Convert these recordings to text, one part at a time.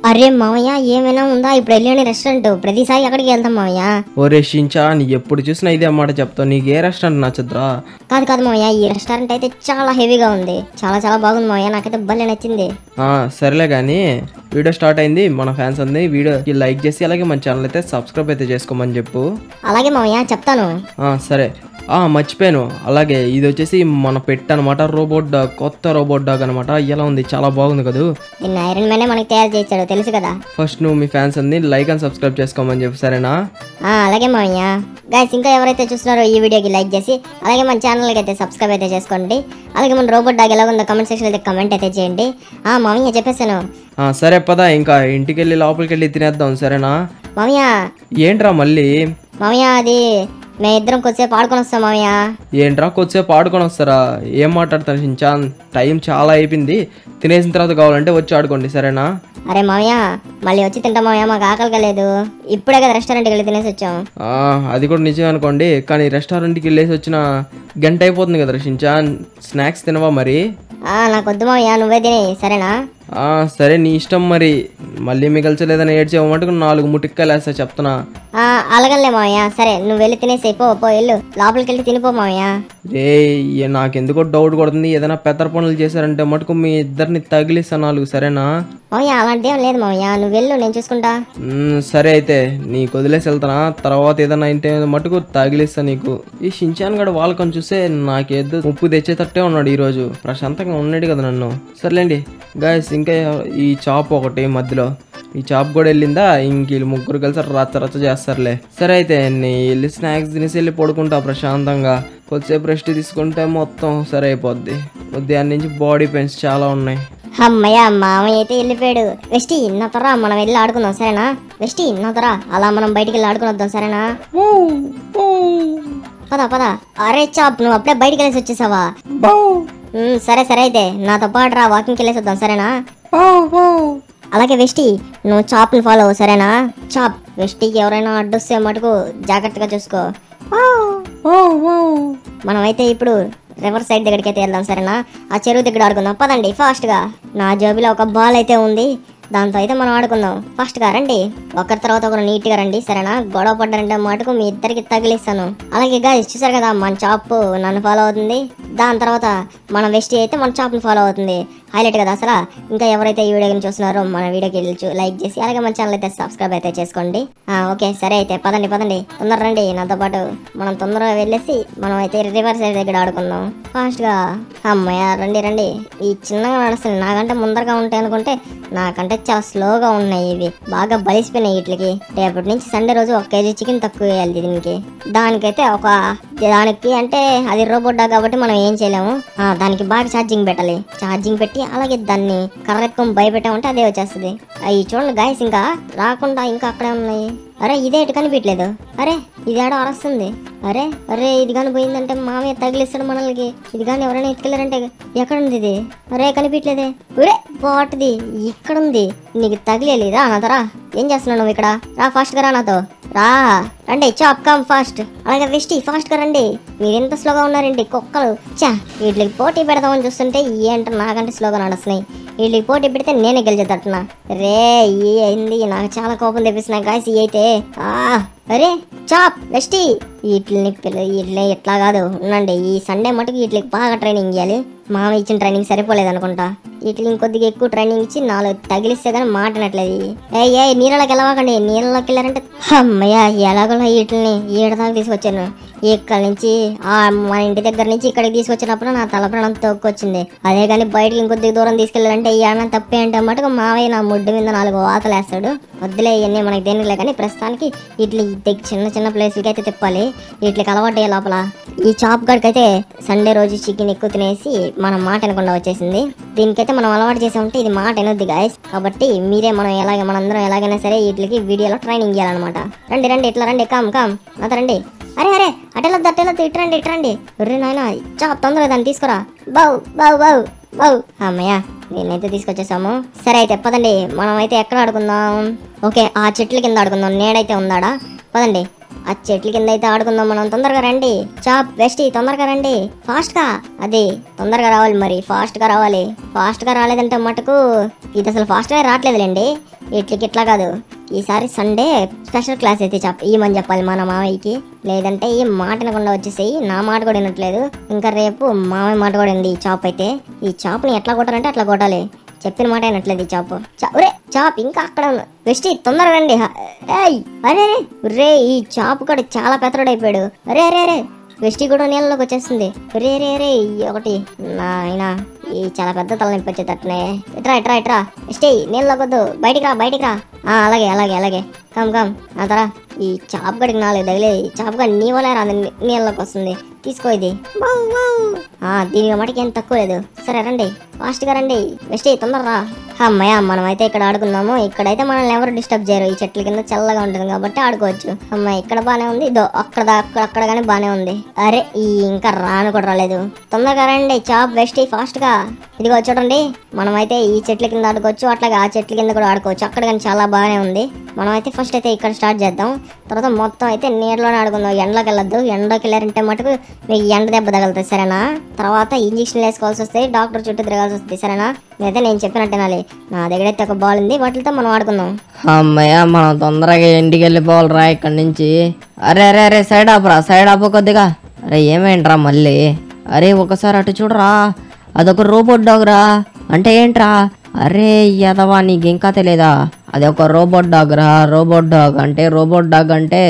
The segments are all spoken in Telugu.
అరే మామయ్య ఏమైనా ఉందా? ఇప్పుడు వెళ్ళని రెస్టారెంట్ ప్రతిసారి ఎక్కడికి వెళ్తాం మామయ్య? ఒరే షించాన్ ఎప్పుడు చూసినా ఇదే మాట చెప్తావు. నీకు ఏ రెస్టారెంట్ నచ్చదురా? కాదు మామయ్య, ఈ రెస్టారెంట్ అయితే చాలా హెవీగా ఉంది, చాలా బాగుంది మామయ్య, నాకైతే భలే నచ్చింది. సరేలే కానీ వీడియో స్టార్ట్ అయింది. మన ఫ్యాన్స్ అంది వీడియోకి లైక్ చేసి అలాగే మన ఛానల్ అయితే సబ్స్క్రైబ్ అయితే చేసుకోమని చెప్పు. అలాగే మామయ్య చెప్తాను. సరే మర్చిపోయాను. అలాగే ఇది వచ్చేసి మన పెట్ అనమాట, రోబోట్ డాగ్, కొత్త రోబోట్ డాగ్ అనమాట. ఎలా ఉంది? చాలా బాగుంది కదా. నిన్న ఐరన్ మ్యానే మనకి తయారు చేయించాడు, తెలుసు కదా. ఫస్ట్ నువ్వు మీ ఫ్యాన్స్ అంది లైక్ అండ్ సబ్స్క్రైబ్ చేసుకోమని చెప్పు, సరేనా? అలాగే మామయ్య. గైస్ ఇంకా ఎవరైతే చూస్తున్నారో ఈ వీడియోకి లైక్ చేసి అలాగే మన ఛానల్కి అయితే సబ్స్క్రైబ్ అయితే చేసుకోండి. అలాగే మన రోబోట్ డాగ్ ఎలా ఉందో కమెంట్ సెక్షన్ అయితే కమెంట్ అయితే చేయండి. మామయ్య చెప్పేసాను. సరే పదా ఇంకా ఇంటికి వెళ్ళి లోపలికి వెళ్ళి తినేద్దాం, సరేనా? మామయ్య ఏంట్రా మళ్ళీ? మామయ్య అది మేమిద్దరం కొద్దిసేపు ఆడుకొని వస్తాం మామయ్య. ఏంట్రా కొద్దిసేపు ఆడుకొని వస్తారా? ఏం మాట్లాడతాను షించాన్, టైం చాలా అయిపోయింది. తినేసిన తర్వాత కావాలంటే వచ్చి ఆడుకోండి, సరేనా? అరే మామయ్య మళ్ళీ వచ్చి తింటాం మామయ్య, మాకు ఆకలిగా లేదు. ఇప్పుడే కదా రెస్టారెంట్కి వెళ్ళి తినేసి వచ్చాం. అది కూడా నిజమే అనుకోండి, కానీ రెస్టారెంట్కి వెళ్ళేసి వచ్చిన గంట అయిపోతుంది కదా షించాన్. స్నాక్స్ తినవా మరి? నాకు వద్దు మామయ్య, నువ్వే తిని, సరేనా? సరే నీ ఇష్టం. మరి మళ్ళీ మిగల్చలేదని ఏడ్చేయమంటే 4 ముటిక్కాయలు వేస్తా చెప్తున్నా. అలాగలే మామయ్య, సరే నువ్వు వెళ్ళి తినేసి పో వెళ్ళు, లోపలికి వెళ్ళి తినిపో మామయ్య. రే నాకెందుకో డౌట్ కొడుతుంది. ఏదైనా పెద్ద పనులు చేశారంటే మటుకు మీ ఇద్దరిని తగిలిస్తా 4, సరేనా? మామయ్య అలాంటి ఏం లేదు మామయ్య, నువ్వు వెళ్ళు, నేను చూసుకుంటా. సరే అయితే నీకు వదిలేసి వెళ్తానా? తర్వాత ఏదైనా ఇంటే మటుకు తగిలిస్తా నీకు. ఈ షించాన్ గడు వాళ్ళకని చూస్తే నాకేదో ముప్పు తెచ్చేటట్టే ఉన్నాడు ఈరోజు. ప్రశాంతంగా ఉన్నాడు కదా నన్ను. సర్లేండి గాయస్, ఇంకా ఈ చాప్ ఒకటి మధ్యలో, ఈ చాప్ కూడా వెళ్ళిందా? ఇంక వీళ్ళు ముగ్గురు కలిసి రచ్చ చేస్తారులే. సరే అయితే నేను వెళ్ళి స్నాక్స్ తినేసి వెళ్ళి పడుకుంటా ప్రశాంతంగా. కొద్దిసేపు రెస్ట్ తీసుకుంటే మొత్తం సరే అయిపోద్ది. ఉదయాన్నే నుంచి బాడీ పెయిన్స్ చాలా ఉన్నాయి. అమ్మయ్య మామయ్య అయితే వెళ్ళిపోయాడు. వెస్టి నా త్వర మనం వెళ్ళి ఆడుకుందాం, సరేనా? వెస్టి నా త్వర అలా మనం బయటికి వెళ్ళి ఆడుకుని వద్దాం, సరేనా? పద. అరే చాప్, నువ్వు అప్పుడే బయటికి వెళ్ళేసి వచ్చేసావా? సరే అయితే నాతో పాటు రా, వాకింగ్కి వెళ్ళేసి వద్దాం, సరేనా? అలాగే వెస్టి నువ్వు చాప్ని ఫాలో అవ్వు, సరేనా? చాప్ వెస్టికి ఎవరైనా అడ్డొస్తే మటుకు జాగ్రత్తగా చూసుకో. మనమైతే ఇప్పుడు రివర్ సైడ్ దగ్గరికి అయితే వెళ్దాం, సరేనా? ఆ చెరువు దగ్గర ఆడుకుందాం, పదండి ఫాస్ట్గా. నా జేబులో ఒక బాల్ అయితే ఉంది, దాంతో అయితే మనం ఆడుకుందాం. ఫాస్ట్గా రండి, ఒకరి తర్వాత ఒకరు నీట్గా రండి, సరేనా? గొడవ పడ్డారంటే మటుకు మీ ఇద్దరికి తగిలిస్తాను. అలాగే గాయ్స్ చూసారు కదా, మన చాప్ నన్ను ఫాలో అవుతుంది, దాని తర్వాత మన వెస్టి అయితే మన చాప్ని ఫాలో అవుతుంది. హైలైట్ కదా అసలు. ఇంకా ఎవరైతే ఈ వీడియోని చూస్తున్నారో మన వీడియోకి వెళ్ళి లైక్ చేసి అలాగే మన ఛానల్ అయితే సబ్స్క్రైబ్ అయితే చేసుకోండి. ఓకే సరే అయితే పదండి తొందర రండి నాతో పాటు. మనం తొందరగా వెళ్ళేసి మనం అయితే రివర్ సైడ్ దగ్గర ఆడుకుందాం ఫాస్ట్గా. అమ్మయ్య రండి. ఈ చిన్నగా నడుస్తుంది, నాకంటే ముందరగా ఉంటాయి అనుకుంటే నాకంటే చాలా స్లోగా ఉన్నాయి. ఇవి బాగా బలిసిపోయినాయి. వీటికి రేపటి నుంచి సండే రోజు 1 కేజీ చికెన్ తక్కువ వేయాలి దీనికి. దానికైతే దానికి అంటే అది రోబోట్ డాగ్ కాబట్టి మనం ఏం చేయలేము. దానికి బాగా ఛార్జింగ్ పెట్టాలి. ఛార్జింగ్ పెట్టి అలాగే దాన్ని కర్రెత్తుకొని భయపెట్టామంటే అదే వచ్చేస్తుంది. అవి చూడండి గాయస్, ఇంకా రాకుండా ఇంకా అక్కడే ఉన్నాయి. అరే ఇదే ఇటు కనిపించలేదు. అరే ఇది ఆడో అరస్తుంది. అరే ఇది కానీ పోయిందంటే మామయ్య తగిలిస్తాడు మనల్ని. ఇది కానీ ఎవరైనా ఎత్తుకెళ్ళారంటే ఎక్కడుంది ఇది? అరే కనిపించలేదే. ఒరే బాటుది ఇక్కడ ఉంది, నీకు తగిలేదా? నాతోరా, ఏం చేస్తున్నావు నువ్వు ఇక్కడ? రా ఫాస్ట్గా రా, నాతో రండి. చాప్ కమ్ ఫాస్ట్. అలాగే వెస్టి ఫాస్ట్ గా రండి. మీరు ఎంత స్లోగా ఉన్నారండి కుక్కలు. వీటికి పోటీ పెడదామని చూస్తుంటే ఏంట నాకంటే స్లోగా నడుస్తున్నాయి. వీటికి పోటీ పెడితే నేనే గెలిచేటట్టున్నా. రే ఈ అయింది, నాకు చాలా కోపం తెప్పిస్తున్నాయి గాయస్ ఈ అయితే. అరే చాప్ వెస్టి వీటిని ఎట్లా కాదు ఉండండి. ఈ సండే మటుకు వీటికి బాగా ట్రైనింగ్ ఇవ్వాలి. మామ ఇచ్చిన ట్రైనింగ్ సరిపోలేదు అనుకుంటా. వీటికి ఇంకొద్దిగా ఎక్కువ ట్రైనింగ్ ఇచ్చి 4 తగిలిస్తే కానీ మాటనట్లేదు. నీళ్ళకి వెళ్ళవాకండి. నీళ్ళకి వెళ్ళారంటే అమ్మయ్య ఎలాగోలా వీటిని ఏడదాకా తీసుకొచ్చాను. ఇక్కడ నుంచి మన ఇంటి దగ్గర నుంచి ఇక్కడికి తీసుకొచ్చినప్పుడు నా తలప్రాణం తొక్కొచ్చింది. అదే కానీ బయటకి ఇంకొద్దిగా దూరం తీసుకెళ్ళాలంటే ఏమన్నా తప్పే అంటే మటుకు మావయ్య నా ముడ్డు మీద 4 వాతలు వేస్తాడు. వద్దులే ఇవన్నీ మనకి దేనికిలే కానీ ప్రస్తుతానికి వీటి చిన్న ప్లేస్లకి అయితే తిప్పాలి. వీటికి అలవాటు అయ్యే లోపల ఈ చాప్ గడికి అయితే సండే రోజు చికెన్ ఎక్కువ తినేసి మనం మాట వినకుండా వచ్చేసింది. దీనికైతే మనం అలవాటు చేసి ఉంటే ఇది మాట వినొద్ది గాయస్. కాబట్టి మీరే మనందరం ఎలాగైనా సరే వీటికి వీడియోలో ట్రైనింగ్ ఇవ్వాలన్నమాట. రండి ఇట్లా రండి, కామ్ నాతో రండి. అరే అటెలొద్దు ఇట్రండి. ఒర్రే నాయన చాప్ తొందరగా దాన్ని తీసుకురా. బావు అమ్మయ్య నేనైతే తీసుకొచ్చేసాము. సరే అయితే పదండి, మనం అయితే ఎక్కడ ఆడుకుందాం? ఓకే ఆ చెట్ల కింద ఆడుకుందాం. నేడైతే ఉందాడా? పదండి. ఆ చెట్ల కింద అయితే ఆడుకుందాం మనం. తొందరగా రండి చాప్ వెస్టీ, తొందరగా రండి ఫాస్ట్ గా. అది తొందరగా రావాలి మరి, ఫాస్ట్ గా రావాలి. ఫాస్ట్ గా రాలేదంటే మటుకు ఇది అసలు ఫాస్ట్ గా రావట్లేదులేండి. ఇట్లా కాదు, ఈసారి సండే స్పెషల్ క్లాస్ అయితే ఇవ్వమని చెప్పాలి మన మావయ్యకి. లేదంటే ఈ మాట వినకుండా వచ్చేసేయి. నా మాట కూడా వినట్లేదు, ఇంకా రేపు మామయ్య మాట కూడా ఉంది. ఈ చాప్ అయితే ఈ చాప్ని ఎట్లా కొట్టాలంటే అట్లా కొట్టాలి. చెప్పిన మాట అయినట్లేదు ఈ చాప్. ఒరే చాప్ ఇంకా అక్కడ వెస్టీ తొందరగా రండి. అరే రే ఈ చాప్ కూడా చాలా పెద్దడైపోయాడు. అరే అరే అరే వెస్టీ కూడా నీళ్ళలోకి వచ్చేస్తుంది. రే రే రే ఒకటి నాయనా, ఈ చాలా పెద్ద తలనొప్పి వచ్చేటట్టునే. ఇట్రా వెస్టీ నీళ్ళలోకి వద్దు, బయటికి రా. అలాగే అలాగే అలాగే కమ్ ఆ తరా. ఈ చాప్ గడికి నాలుగు తగిలే, చాప్ గడి నీ వల్ల రాదు నీళ్ళలోకి వస్తుంది. తీసుకో ఇది. దీనికి మటుకు ఏం తక్కువ లేదు. సరే రండి, ఫాస్ట్ గా రండి వెస్టీ తొందరరా. అమ్మయ్య మనం అయితే ఇక్కడ ఆడుకుందాము. ఇక్కడైతే మనల్ని ఎవరు డిస్టర్బ్ చేయరు. ఈ చెట్ల కింద చల్లగా ఉంటుంది కాబట్టి ఆడుకోవచ్చు. అమ్మాయి ఇక్కడ బానే ఉంది, అక్కడ కానీ బానే ఉంది. అరే ఇంకా రాను కూడా రాలేదు. తొందరగా రండి చాప్ వెస్టీ ఫాస్ట్ గా. ఇదిగో చూడండి, మనమైతే ఈ చెట్ల కింద ఆడుకోవచ్చు, అట్లాగే ఆ చెట్ల కింద కూడా ఆడుకోవచ్చు. అక్కడ కానీ చాలా బాగానే ఉంది. మనం అయితే ఫస్ట్ అయితే ఇక్కడ స్టార్ట్ చేద్దాం. తర్వాత మొత్తం అయితే నీళ్ళలోనే ఆడుకుందాం. ఎండలోకి వెళ్ళొద్దు. ఎండలోకి వెళ్ళారంటే మటుకు మీకు ఎండ దెబ్బ తగులుతుంది సరేనా. తర్వాత ఇంజక్షన్లు వేసుకోవాల్సి వస్తాయి, డాక్టర్ చుట్టూ తిరగాల్సి వస్తుంది సరేనా. అయితే నేను చెప్పినట్టు వినాలి. నా దగ్గర అయితే ఒక బాల్ ఉంది, వాటితో మనం ఆడుకుందాం. అమ్మయ్య మనం తొందరగా ఇంటికి వెళ్ళిపోవాలరా ఇక్కడి నుంచి. అరే అరే అరే సైడ్ ఆపు కొద్దిగా. అరే ఏమేంట్రా మళ్ళీ? అరే ఒకసారి అటు చూడరా, అదొక రోబోట్ డాగ్ రా. అంటే ఏంట్రా? అరే యదవా నీకు ఇంకా తెలియదా? అది ఒక రోబోట్ డాగ్ రా. రోబోట్ డాగ్ అంటే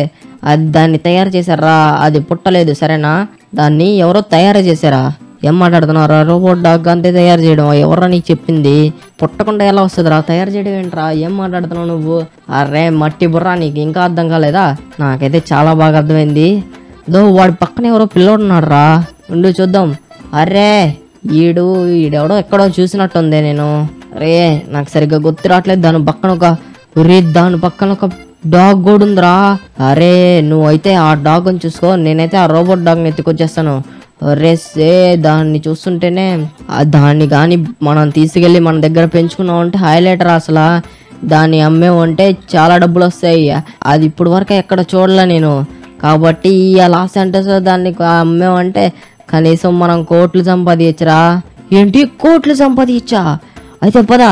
అది దాన్ని తయారు చేశారా, అది పుట్టలేదు సరేనా. దాన్ని ఎవరో తయారు చేశారా? ఏం మాట్లాడుతున్నారా? రోబోట్ డాగ్ అంతే తయారు చేయడం ఎవరో నీకు చెప్పింది? పుట్టకుండా ఎలా వస్తుందిరా? తయారు చేయడం ఏంట్రా? ఏం మాట్లాడుతున్నావు నువ్వు? అరే మట్టి బుర్రా, నీకు ఇంకా అర్థం కాలేదా? నాకైతే చాలా బాగా అర్థమైంది. వాడి పక్కన ఎవరో పిల్లోడున్నాడు రా, ఉండు చూద్దాం. అరే ఈడెవడో ఎక్కడో చూసినట్టుంది నేను. అరే నాకు సరిగ్గా గుర్తు రావట్లేదు. దాని పక్కన ఒక డాగ్ కూడా ఉందిరా. అరే నువ్వైతే ఆ డాగ్ని చూసుకో, నేనైతే ఆ రోబోట్ డాగ్ని ఎత్తుకొచ్చేస్తాను. అరే దాన్ని చూస్తుంటేనే దాన్ని కానీ మనం తీసుకెళ్ళి మన దగ్గర పెంచుకున్నాం అంటే హైలైటర్. అసలు దాన్ని అమ్మేమంటే చాలా డబ్బులు వస్తాయి. అది ఇప్పుడు వరకు ఎక్కడ చూడలే నేను. కాబట్టి లాస్ ఏంటో దాన్ని అమ్మేమంటే కనీసం మనం కోట్లు సంపాదించరా. ఏంటి కోట్లు సంపాదించా? అయితే పద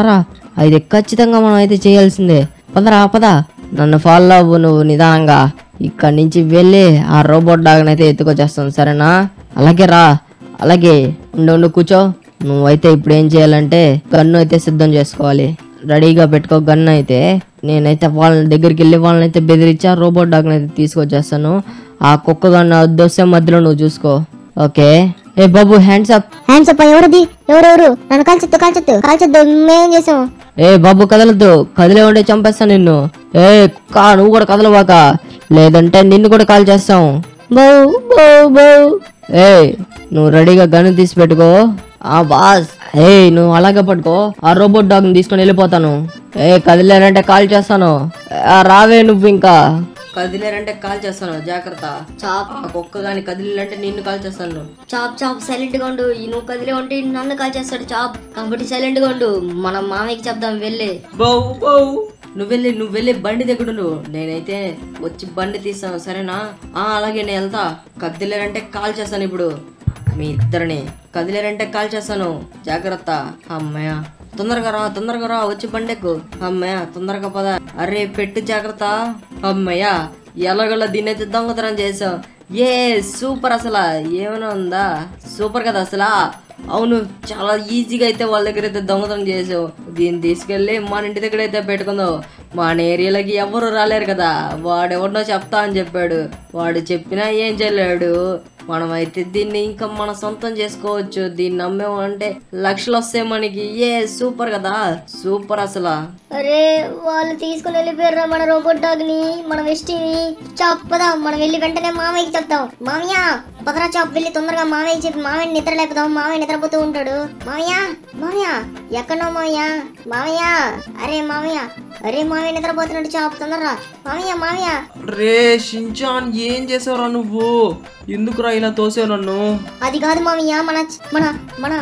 రా. అయితే ఖచ్చితంగా మనం అయితే చేయాల్సిందే. పద నన్ను ఫాలో అవ్వు నువ్వు నిదానంగా. ఇక్కడి నుంచి వెళ్ళి ఆ రోబోట్ డాగ్ని అయితే ఎత్తుకొచ్చేస్తాను సరేనా. అలాగే రా. అలాగే ఉండు కూర్చో. నువ్వైతే ఇప్పుడు ఏం చేయాలంటే గన్ను అయితే సిద్ధం చేసుకోవాలి. రెడీగా పెట్టుకో గన్ను అయితే. నేనైతే వాళ్ళ దగ్గరికి వెళ్ళి వాళ్ళని అయితే బెదిరించి ఆ రోబోట్ డాగ్ని అయితే తీసుకొచ్చేస్తాను. ఆ కుక్క గన్ను అద్దొస్తే మధ్యలో నువ్వు చూసుకో, ఓకే? ఏ బాబు హ్యాండ్స్ అప్. ఎవరది? ఎవరెవరు? నన్ను కాల్చొద్దు. మేమేం చేసాం? ఏ బాబు కదలద్దు, కదిలే ఉండే చంపేస్తాను నిన్ను. ఏ కుక్క నువ్వు కూడా కదలవాక, లేదంటే నిన్ను కూడా కాల్ చేస్తాం. ఏ నువ్వు రెడీగా గన్ను తీసి పెట్టుకో. బాస్ నువ్వు అలాగే పట్టుకో. ఆ రోబోట్ డాగ్ ని తీసుకొని వెళ్ళిపోతాను. కదిలేరంటే కాల్ చేస్తాను. రావే నువ్వు ఇంకా. కదిలేరంటే కాల్ చేస్తాను, జాగ్రత్త. చాప్ ఒక్క గాని కదిలేరంటే నిన్ను కాల్ చేస్తాను. చాప్ సైలెంట్ గా ఉండు. నువ్వు కదిలే ఉంటే నన్ను కాల్ చేస్తాడు చాప్. కాబట్టి సైలెంట్ గా ఉండు. మనం మామయ్యకి చెప్దాం వెళ్ళి. నువ్వు వెళ్ళి బండి దగ్గర నువ్వు, నేనైతే వచ్చి బండి తీస్తాను సరేనా. అలాగే నేను వెళ్తా. కదిలేరంటే కాల్ చేస్తాను ఇప్పుడు మీ ఇద్దరిని. కదిలేరంటే కాల్ చేస్తాను, జాగ్రత్త. అమ్మయ్య తొందరగా రా వచ్చి బండెక్కు. అమ్మయ్య తొందరగా పద. అరే పెట్టు జాగ్రత్త. అమ్మయ్య ఎలాగోలా దీన్ని అయితే దొంగతనం చేసావు. సూపర్. అసలు ఏమైనా ఉందా? సూపర్ కదా అసలు. అవును చాలా ఈజీగా అయితే వాళ్ళ దగ్గర అయితే దొంగతనం చేసావు. దీన్ని తీసుకెళ్ళి మన ఇంటి దగ్గర అయితే పెట్టుకుందావు. మన ఏరియాలోకి ఎవరు రాలేరు కదా. వాడెవరినో చెప్తా అని చెప్పాడు. వాడు చెప్పినా ఏం చేయలేడు. మనమైతే దీన్ని ఇంకా మన సొంతం చేసుకోవచ్చు. దీన్ని నమ్మేమంటే లక్షలు వస్తాయి మనకి. సూపర్ కదా, సూపర్ అసలు. అరే వాళ్ళు తీసుకుని వెళ్ళిపోయారు మన రోబోట్ డాగ్ ని, మన వెస్టీని. చాప్ పదా, మనం వెళ్ళి వెంటనే మామయ్యకి చెప్తాం. మామయ్య పదరా చాప్, వెళ్ళి తొందరగా మామయ్య చెప్పి మామయ్య నిద్ర లేపుదాం. మామయ్య నిద్రపోతూ ఉంటాడు. మామయ్య ఎక్కడో మామయ్య. అరే మామయ్య నిద్రపోతున్నాడు. చాప్ తొందరరా మామయ్య. రే షించాన్ ఏం చేసావురా నువ్వు? ఎందుకురా ఇలా తోసావు నన్ను? అది కాదు మామయ్య, మన మన మన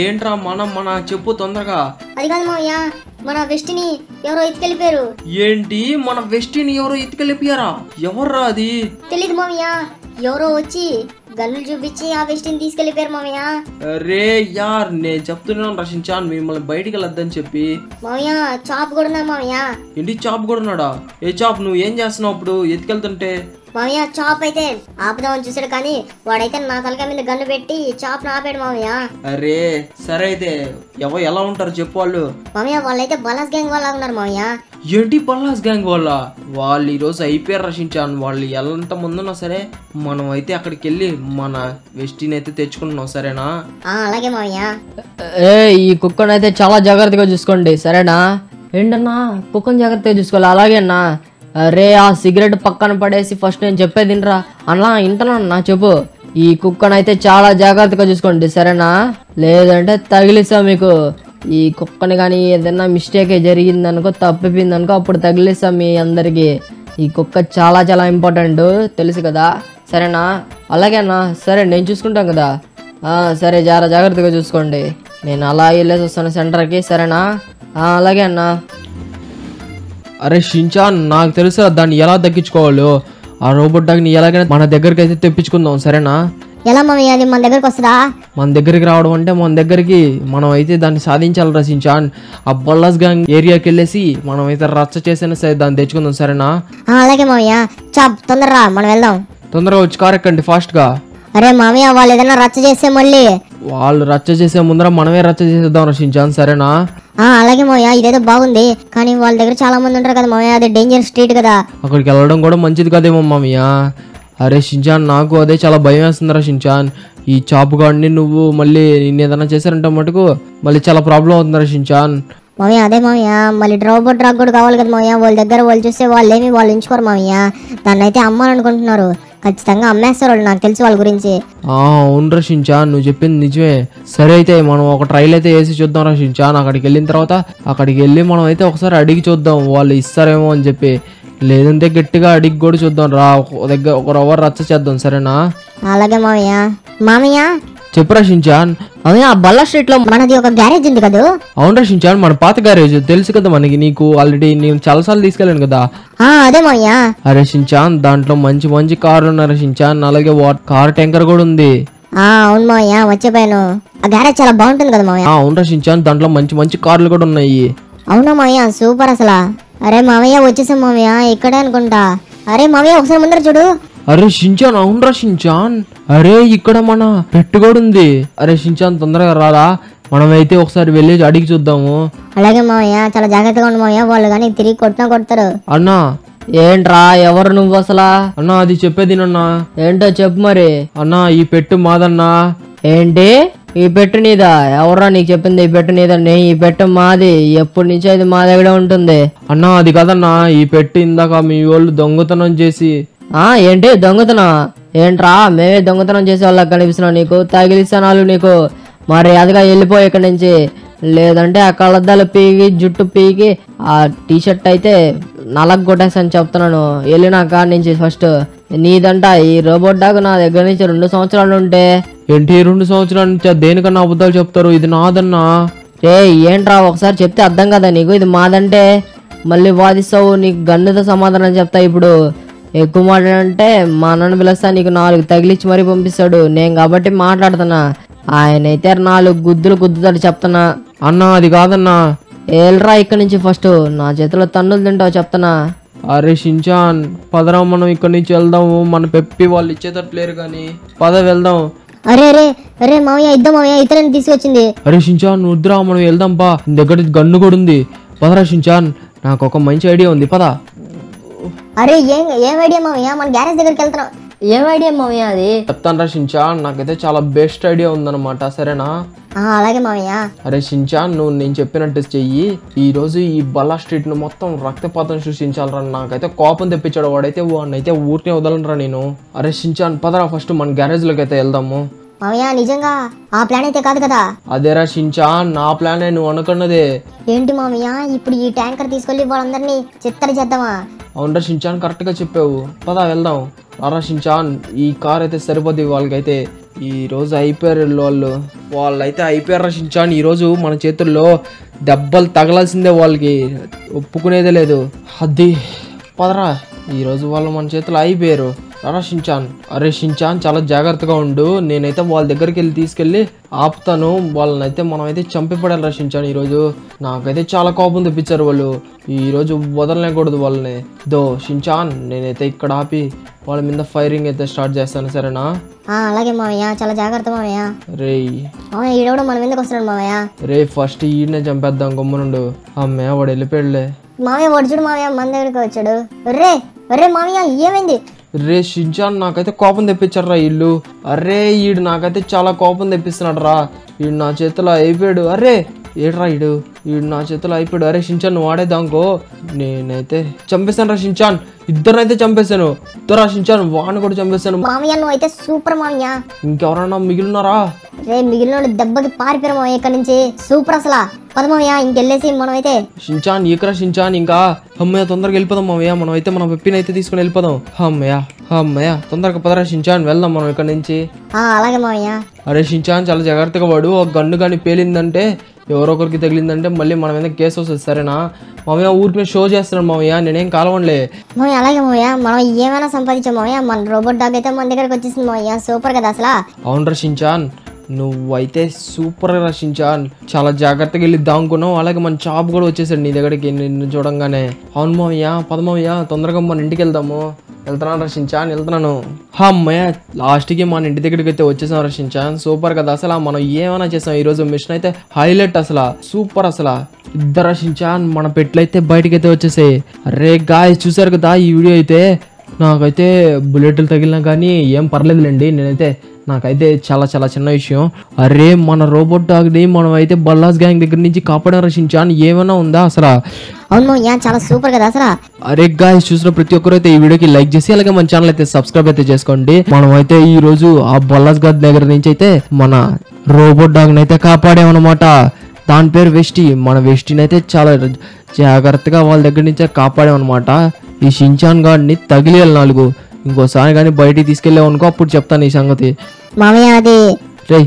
ఏంట్రా మన చెప్పు తొందరగా. అది కాదు మామయ్య, మన వెస్టిని ఎవరో ఎత్తుకెళ్ళిపోయారు. ఏంటి మన వెస్టిని ఎవరో ఎత్తుకెళ్ళిపోయారా? ఎవర్రా అది? తెలీదు మామయ్య, ఎవరో వచ్చి గన్నులు చూపించి ఆ వెస్టిని తీసుకెళ్లిపోయారు మామయ్య. అరే యార్, నేను చెప్తున్నాను రషించాన్ మిమ్మల్ని బయటికి వెళ్ళొద్దని చెప్పి. మామయ్య చాప్ కూడా ఉన్నా మామయ్య. ఏంటి చాప్ కూడా ఉన్నాడా? ఏ చాప్, నువ్వు ఏం చేస్తున్నావు అప్పుడు ఎత్తుకెళ్తుంటే? మామయ్య చాప్ అయితే ఆపుదామని చూసాడు, కానీ వాడైతే నా తలకాయ మీద గన్ను పెట్టి చాప్ ఆపాడు మామయ్య. అరే సరే అయితే ఎలా ఉంటారు చెప్పు వాళ్ళు? మామయ్య వాళ్ళైతే బలాస్ గ్యాంగ్ వాళ్ళ ఉన్నారు మామయ్య. ఏంటి బల్లాస్ గ్యాంగ్ వాళ్ళు ఈరోజు అయిపోయారు రషించాన్. వాళ్ళు ఎంత ముందున్నా సరే మనం అయితే అక్కడికి వెళ్ళి మన వెస్టిని అయితే తెచ్చుకుంటున్నాం, సరేనా? అలాగే మామయ్య. ఈ కుక్కను అయితే చాలా జాగ్రత్తగా చూసుకోండి, సరేనా? ఏంటన్నా కుక్కను జాగ్రత్తగా చూసుకోవాలి? అలాగే అన్నా. అరే ఆ సిగరెట్ పక్కన పడేసి ఫస్ట్ నేను చెప్పేది వినరా అన్నా. వింటున్నా, చెప్పు. ఈ కుక్కను అయితే చాలా జాగ్రత్తగా చూసుకోండి, సరేనా? లేదంటే తగిలిస్తా మీకు. ఈ కుక్కని కానీ ఏదైనా మిస్టేక్ జరిగిందనుకో, తప్పిపోయిందనుకో, అప్పుడు తగిలిస్తా మీ అందరికి. ఈ కుక్క చాలా చాలా ఇంపార్టెంట్, తెలుసు కదా, సరేనా? అలాగే అన్నా. సరే నేను చూసుకుంటాను కదా. సరే జాగ్రత్తగా చూసుకోండి. నేను అలా వెళ్ళేసి వస్తాను సెంటర్కి, సరేనా? అలాగే అన్నా. అరే షించాన్, నాకు తెలుసు దాన్ని ఎలా దక్కించుకోవాలో. ఆ రోబోట్ డాగ్ని ఎలాగైనా మన దగ్గరికి అయితే తెప్పించుకుందాం, సరేనా? ఎలా మామయ్య, అది మన దగ్గరకు వస్తుందా? మన దగ్గరికి రావడం అంటే మన దగ్గరికి మనం అయితే దాన్ని సాధించాలి రషించాన్. ఆ బల్లాస్ గ్యాంగ్ ఏరియాకి వెళ్ళేసి మనం అయితే రచ్చ చేసినా సరే దాన్ని తెచ్చుకుందాం, సరేనా? అలాగే మామయ్య. చాప్ తొందరరా, మనం వెళ్దాం. తొందరగా వచ్చి కార్ ఎక్కండి ఫాస్ట్గా. అరే మామయ్య, వాళ్ళు ఏదైనా రచ్చ చేస్తే మళ్ళీ వాళ్ళు రచ్చ చేసే ముందర మనమే రచ్చ చేసేద్దాం రషించాన్, సరేనా? అలాగే మామయ్య, ఇదేదో బాగుంది, కానీ వాళ్ళ దగ్గర చాలా మంది ఉంటారు కదా మామయ్య, అది డేంజర్ స్ట్రీట్ కదా. అక్కడికి వెళ్ళడం కూడా మంచిది కదేమో మామయ్య. అరే షించాన్, నాకు అదే చాలా భయం వేస్తుందిరా షించాన్. ఈ చాపు గాడిని నువ్వు మళ్ళీ నిన్ను ఏదైనా చేశారంటే మటుకు మళ్ళీ చాలా ప్రాబ్లం అవుతుందిరా షించాన్. మామయ్య అదే మామయ్య, మళ్ళీ రోబోట్ డ్రాగ్ కూడా కావాలి కదా మామయ్య. వాళ్ళ దగ్గర వాళ్ళు చూస్తే వాళ్ళు ఉంచుకోరు మామయ్య. దాన్ని అయితే అమ్మాలనుకుంటున్నారు, ఖచ్చితంగా అమ్మేస్తారు వాళ్ళు, నాకు తెలుసు వాళ్ళ గురించి. అవును రషించాన్, నువ్వు చెప్పింది నిజమే. సరే అయితే మనం ఒక ట్రైల్ అయితే వేసి చూద్దాం రషించాన్. అక్కడికి వెళ్ళిన తర్వాత అక్కడికి వెళ్ళి మనం అయితే ఒకసారి అడిగి చూద్దాం వాళ్ళు ఇస్తారేమో అని చెప్పి. లేదంటే గట్టిగా అడిగి కూడా చూద్దాం రా, ఒక రవ్వ రచ్చ చేద్దాం, సరేనా? అలాగే మామయ్య. చెప్పు రషించాన్. ఆ బల్లా స్ట్రీట్ లో మనది ఒక గ్యారేజ్ ఉంది కదా? అవును రషించాన్, మన పాత గ్యారేజ్ తెలుసు కదా మనకి, నీకు ఆల్రెడీ నేను చాలాసార్లు తీసుకెళ్ళాను కదా. అదే మామయ్య. అరే షించాన్, దాంట్లో మంచి మంచి కార్లు ఉన్నాయి రషించాన్. అలాగే కార్ ట్యాంకర్ కూడా ఉంది. అవును మామయ్య, వచ్చేపోయాను. ఆ గ్యారేజ్ చాలా బాగుంటుంది కదా మామయ్య? అవును రషించాన్, దాంట్లో మంచి మంచి కార్లు కూడా ఉన్నాయి. అవునా మామయ్య, సూపర్ అసలు. అరే మామయ్య వచ్చేసాం మామయ్య, ఇక్కడే అనుకుంటా. అరే మామయ్య ఒకసారి ముందర చూడు. అరే షించాన్, అవునరా షించాన్. అరే ఇక్కడ మన పెట్టు కూడా ఉంది. అరే షించాన్ తొందరగా రారా, మనమైతే ఒకసారి వెళ్ళి అడిగి చూద్దాము. అలాగే మామయ్య, చాలా జాగ్రత్తగా ఉండు మామయ్య, వాళ్ళు కానీ తిరిగి కొడతారు. అన్నా. ఏంట్రా, ఎవరు నువ్వు అసలా? అన్నా అది చెప్పేది అన్నా. ఏంటో చెప్పు మరి. అన్నా ఈ పెట్టు మాదన్నా. ఏంటి ఈ పెట్టు నీదా? ఎవరా నీకు చెప్పింది ఈ పెట్టు నీదని? ఈ పెట్టు మాది, ఎప్పటి నుంచో ఇది మా దగ్గర ఉంటుంది. అన్నా అది కాదన్నా, ఈ పెట్టు ఇందాక మీ వాళ్ళు దొంగతనం చేసి. ఏంటి దొంగతనం? ఏంట్రా మేమే దొంగతనం చేసే వాళ్ళకి కనిపిస్తున్నావు? నీకు తగిలిస్తాను నీకు. మరి అదిగా వెళ్ళిపోయి ఇక్కడి నుంచి, లేదంటే ఆ కళ్ళద్దాలు పీకి జుట్టు పీకి ఆ టీషర్ట్ అయితే నలగ కొట్టేస్తాను చెప్తున్నాను. వెళ్ళినా కాడి నుంచి ఫస్ట్. నీదంట ఈ రోబోట్ డాగ్ నా దగ్గర నుంచి 2 సంవత్సరాలు ఉంటే. ఏంటి 2 సంవత్సరాల నుంచి? దేనికన్నా అబద్ధాలు చెప్తారు, ఇది నాదన్నా. ఏంట్రా ఒకసారి చెప్తే అర్థం కదా నీకు? ఇది మాదంటే మళ్ళీ వాదిస్తావు, నీకు గన్నుతో సమాధానం చెప్తా. ఇప్పుడు ఎక్కువ మాట్లాడంటే మా అన్నను పిలుస్తా, నీకు 4 తగిలిచ్చి మరీ పంపిస్తాడు. నేను కాబట్టి మాట్లాడుతున్నా, ఆయన అయితే 4 గుద్దుతాడు చెప్తున్నా. అన్నా అది కాదన్నా. ఏల్రా ఇక్కడి నుంచి ఫస్ట్, నా చేతిలో తన్నులు తింటావు చెప్తున్నా. అరే షించాన్ పదరా, మనం ఇక్కడి నుంచి వెళ్దాము. మన పెప్పి వాళ్ళు ఇచ్చేటట్లేరు కానీ పద వెళ్దాం. అరే మామయ్య, ఇద్దాం మామయ్య, ఇతరుని తీసుకొచ్చింది. అరే షించాన్ వద్దురా, మనం వెళ్దాం పా. నీ దగ్గర గన్ను కూడా ఉంది, పదరా షించాన్. నాకు ఒక మంచి ఐడియా ఉంది, పద. అరే ఏం ఐడియా మామయ్య? మన గ్యారేజ్ దగ్గరికి వెళ్తున్నాం. ఏం ఐడియా మామయ్య అది? చెప్తాను రా షించాన్, నాకైతే చాలా బెస్ట్ ఐడియా ఉందన్నమాట, సరేనా? అలాగే మామయ్య. అరే షించాన్, నువ్వు నేను చెప్పినట్టు చెయ్యి. ఈ రోజు ఈ బల్లా స్ట్రీట్ ను మొత్తం రక్తపాతం సృష్టించాలరా. నాకైతే కోపం తెప్పించాడు వాడైతే, వాడినైతే ఊరికే వదలనరా నేను. అరే షించాన్ పదరా, ఫస్ట్ మన గ్యారేజ్ లోకి అయితే వెళ్దాము. మామయ్య నిజంగా ఆ ప్లాన్ అయితే కాదు కదా? అదేరా షించాన్, నా ప్లానే, నువ్వు అనుకున్నదే. ఏంటి మామయ్య, ఇప్పుడు ఈ ట్యాంకర్ తీసుకెళ్లి వాళ్ళందరినీ చిత్తడి చేద్దామా? అవునరా షించాన్, కరెక్ట్ గా చెప్పావు, పద వెళ్దాం. రారా షించాన్, ఈ కార్ అయితే సరిపోద్ది వాళ్ళకైతే. ఈ రోజు అయిపోయారు వాళ్ళైతే అయిపోయారు షించాన్. ఈరోజు మన చేతుల్లో దెబ్బలు తగలాల్సిందే, వాళ్ళకి ఒప్పుకునేదే లేదు. అది పదరా, ఈరోజు వాళ్ళు మన చేతులు అయిపోయారు. రారా షించాన్. అరే షించాన్, చాలా జాగ్రత్తగా ఉండు. నేనైతే వాళ్ళ దగ్గరికి వెళ్ళి తీసుకెళ్ళి ఆపుతాను. వాళ్ళనైతే మనమైతే చంపి పడాలి రా షించాన్. ఈరోజు నాకైతే చాలా కోపం తెప్పించారు వాళ్ళు. ఈరోజు వదలనేకూడదు వాళ్ళని. షించాన్, నేనైతే ఇక్కడ ఆపి వాళ్ళ మీద ఫైరింగ్ అయితే స్టార్ట్ చేస్తాను, సరేనా? అలాగే మావయ్య, చాలా జాగ్రత్త మావయ్య. రే మావయ్య, ఈడవడం మన మీదకి వస్తున్నాడు మావయ్య. రే ఫస్ట్ ఈయనే చంపేద్దాం, గమ్మునుండు. అమ్మే వాడు వెళ్ళిపోయాడులే. మావయ్య వాడు చూడు మావయ్య, మన దగ్గరికి వచ్చాడు. రే మావయ్య, ఏమైంది? రే షించాన్, నాకైతే కోపం తెప్పించారా వీళ్ళు. అరే ఈడు నాకైతే చాలా కోపం తెప్పిస్తున్నాడు రా. ఈడు నా చేతిలో అయిపోయాడు. అరే ఏడ్రా ఈడు నా చేతిలో అయిపోయాడు. అరే షించాన్, నువ్వు ఆడేదాంకో, నేనైతే చంపేశాను రా షించాన్. ఇద్దరినైతే చంపేశాను. ఇద్దరా షించాన్, వాడిని కూడా చంపేశాను. మావయ్య నువ్వు అయితే సూపర్ మావయ్య. ఇంకెవరన్నా మిగిలినారా? రే మిగిలిన దెబ్బకి పారిపోయారు మావయ్య ఇక్కడ నుంచి. సూపర్ అసలు. పద మావయ్య, ఇంకెళ్ళేసి మనం అయితే. షించాన్ ఈకరా షించాన్, ఇంకా అమ్మయ్య తొందరగా వెళ్ళిపోదాం మావయ్య. మనం అయితే మన పెప్పినైతే తీసుకుని వెళ్ళిపోదాం. అమ్మయ్య తొందరగా పదరా షించాన్, వెళ్దాం మనం ఇక్కడ నుంచి. అలాగే మావయ్య. అరే షించాన్, చాలా జాగ్రత్తగా వాడు. ఒక గన్ను కానీ పేలిందంటే, ఎవరొకరికి తగిలిందంటే మళ్ళీ మన మీద కేసు వస్తుంది, సరేనా? మామయ్య ఊరికి షో చేస్తున్నాడు మామయ్య, నేనేం కాలవనులే. మావయ్య అలాగే మావయ్య, మనం ఏమైనా సంపాదించాం మావయ్య. మన రోబోట్ డాగ్ అయితే మన దగ్గరకు వచ్చేసింది మావయ్య. సూపర్ కదా అసలు. అవును రా షించాన్, నువ్వైతే సూపర్ రా షించాన్. చాలా జాగ్రత్తగా వెళ్ళి దాంకున్నావు. అలాగే మన చాప్ కూడా వచ్చేసాడు నీ దగ్గరికి నిన్ను చూడంగానే. అవును మావయ్య, పద మావయ్య, తొందరగా మన ఇంటికి వెళ్దాము. వెళ్తున్నాను రా షించాన్, వెళ్తున్నాను. అమ్మయ్య, లాస్ట్కి మన ఇంటి దగ్గరికి అయితే వచ్చేసాం రా షించాన్. సూపర్ కదా అసలు. మనం ఏమైనా చేసాం ఈరోజు. మిషన్ అయితే హైలైట్ అసలు, సూపర్ అసలు. ఇద్దరు షించాన్, మన పెట్లయితే బయటకి అయితే వచ్చేసాయి. అరే గాయస్, చూసారు కదా ఈ వీడియో అయితే. నాకైతే బుల్లెట్లు తగిలినా కానీ ఏం పర్లేదులేండి. నాకైతే చాలా చాలా చిన్న విషయం. అరే మన రోబోట్ డాగ్ని మనం అయితే బల్లాస్ గ్యాంగ్ దగ్గర నుంచి కాపాడారు షించాన్. ఏమైనా ఉందా అసలు? అవును మావయ్య, చాలా సూపర్ కదా అసలు. అరే గాయ్స్, చూసిన ప్రతి ఒక్కరు అయితే ఈ వీడియోకి లైక్ చేసి అలాగే మన ఛానల్ అయితే సబ్స్క్రైబ్ అయితే చేసుకోండి. మనం అయితే ఈ రోజు ఆ బల్లాస్ గార్డ్ దగ్గర నుంచి అయితే మన రోబోట్ డాగ్ని అయితే కాపాడామన్నమాట. దాని పేరు వెస్టీ. మన వెస్టీని అయితే చాలా జాగ్రత్తగా వాళ్ళ దగ్గర నుంచే కాపాడామన్నమాట. ఈ షించాన్ గార్డ్ని తగిలేయాలి 4. ఇంకోసారి కానీ బయటికి తీసుకెళ్ళావనుకో, అప్పుడు చెప్తాను ఈ సంగతి. మామయ్య అది రే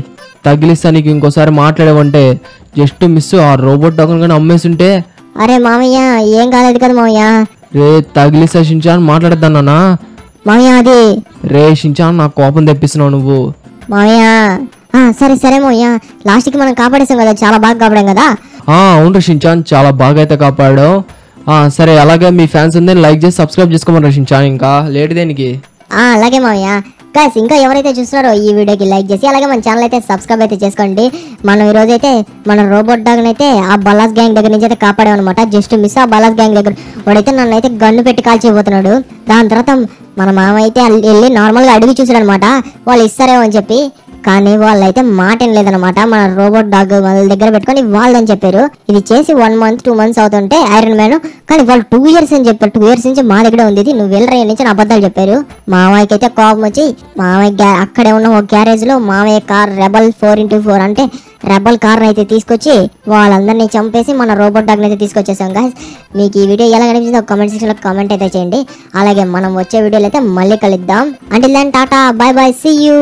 తగిలిస్తా నీకు. ఇంకోసారి మాట్లాడావంటే జస్ట్ మిస్. ఆ రోబోట్ డాగ్ కానీ అమ్మేస్తుంటే. అరే మామయ్య, ఏం కాలేదు కదా మామయ్య. రే తగిలిస్తా షించాన్, మాట్లాడతానా? మామయ్య అది. రే షించాన్, నాకు కోపం తెప్పిస్తున్నావు నువ్వు. మామయ్య సరే మామయ్య, లాస్ట్కి మనం కాపాడేసాం కదా, చాలా బాగా కాపాడాం కదా. అవును షించాన్, చాలా బాగా అయితే కాపాడావు. సరే, అలాగే మీ ఫ్యాన్స్ ఉందని లైక్ చేసి సబ్స్క్రైబ్ చేసుకోమని షించాన్. ఇంకా లేట్ దేనికి? అలాగే మామయ్య. గైస్, ఇంకా ఎవరైతే చూస్తున్నారో ఈ వీడియోకి లైక్ చేసి అలాగే మన ఛానల్ అయితే సబ్స్క్రైబ్ అయితే చేసుకోండి. మనం ఈ రోజు అయితే మన రోబోట్ డాగ్ అయితే ఆ బల్లాస్ గ్యాంగ్ దగ్గర నుంచి అయితే కాపాడామన్నమాట. Just miss. ఆ బల్లాస్ గ్యాంగ్ దగ్గర వాడైతే నన్ను అయితే గన్ను పెట్టి కాల్చిపోతున్నాడు. దాని తర్వాత మన మామ అయితే వెళ్ళి నార్మల్గా అడిగి చూసాడు అనమాట, వాళ్ళు ఇస్తారేమో అని చెప్పి. కానీ వాళ్ళైతే మాట ఏం లేదనమాట. మన రోబోట్ డాగ్ వాళ్ళ దగ్గర పెట్టుకొని వాళ్ళని చెప్పారు. ఇది చేసి 1 month 2 months అవుతుంటే ఐరన్ మ్యాన్, కానీ వాళ్ళు 2 years అని చెప్పారు. 2 years నుంచి మా దగ్గర ఉంది, నువ్వు వెళ్ళరా నుంచి అబద్ధాలు చెప్పారు. మామయ్యకి అయితే కోపం వచ్చి మామయ్య అక్కడే ఉన్న ఒక గ్యారేజ్ లో మామయ్య కార్ రెబల్ 4x4 అంటే రెబల్ కార్ అయితే తీసుకొచ్చి వాళ్ళందరినీ చంపేసి మన రోబోట్ డాగ్ అయితే తీసుకొచ్చేసాం. గాయ్స్, మీకు ఈ వీడియో ఎలా కనిపించిందో కామెంట్ సెక్షన్ లో కామెంట్ అయితే చేయండి. అలాగే మనం వచ్చే వీడియోలో అయితే మళ్ళీ కలుద్దాం. Until then tata, bye bye, see you.